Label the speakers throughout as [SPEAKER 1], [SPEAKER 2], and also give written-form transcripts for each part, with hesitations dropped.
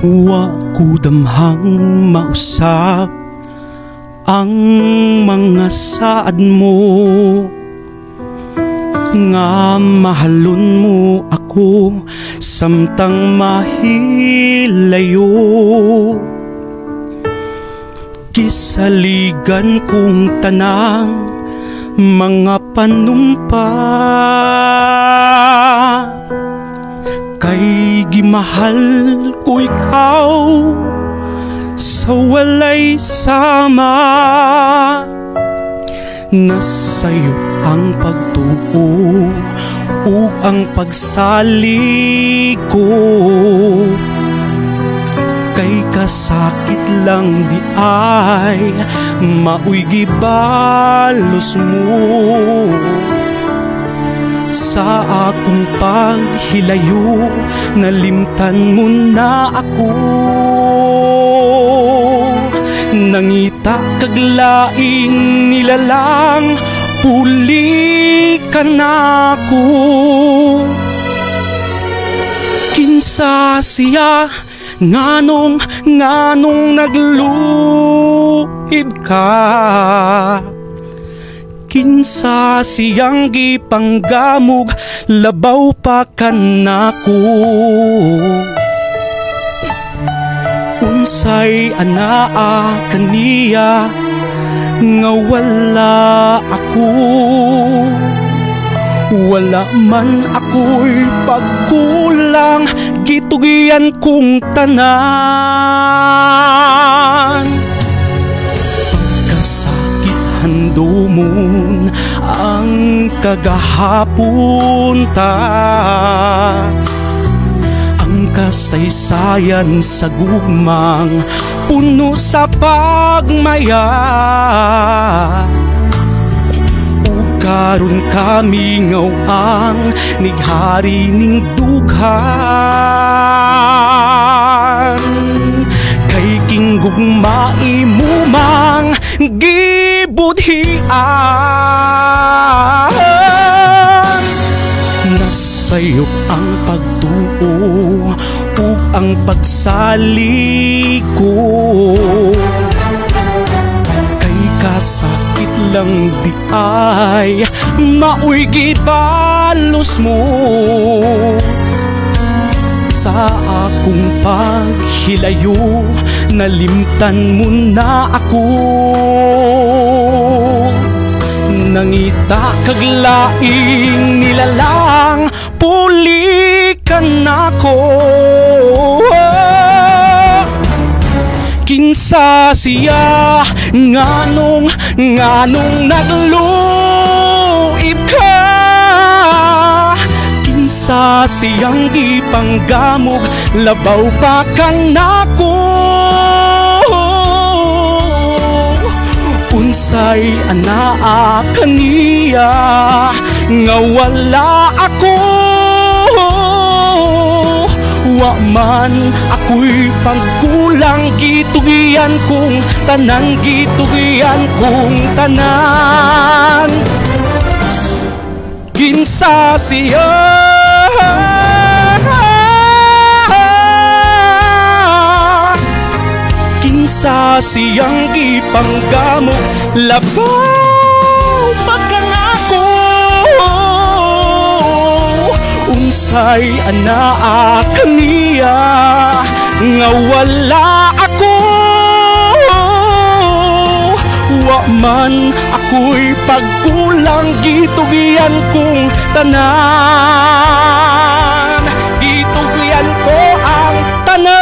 [SPEAKER 1] Wa ko damhang mausap ang mga saad mo, nga mahalon mo ako samtang mahilayo. Kisaligan kong tanang mga panumpa, kay gimahal ko ikaw sa walay sama. Nasa'yo ang pagtuo ug ang pagsalig ko, kay kasakit lang di ay maoy gibalos mo. Sa akong paghilayo, nalimtan mo na ako. Nangita kaglaing nilalang, puli ka na ako. Kinsa siya nganong nagluib ka, kinsa siyang gipanggamog, labaw pa kanako. Unsay anaa kaniya nga wala ako, wala man ako'y pagkulang, gitugian kong tanan. Pagkasakit handumon ang kagahapon ta, ang kasaysayan sa gugmang puno sa pagmaya. Karon kami ngawang nighari ning dughan, kay kinggugmai mo mang gibudhian. Nasa'yo ang pagtuo ug ang pagsalig ko, kasakit lang di ay maoy gibalos mo. Sa akong paghilayo, nalimtan mo na ako. Nangita kaglaing nilalang, puli ka na ko. Kinsa siya nganong nagluib ka, kinsa siyang gipanggamog, labaw pa kanako. Unsay anaa kaniya nga wala ako, wa man ako'y pagkulang, gitugian kong tanan, gitugian kong tanan. Kinsa siya kinsa siyang gipanggamot, labaw magkangako. Unsay anaa kaniya nga wala ako, wa man ako'y pagkulang, gitugian kong tanan, gitugian ko ang tanan.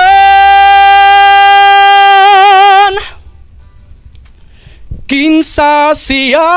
[SPEAKER 1] Kinsa siya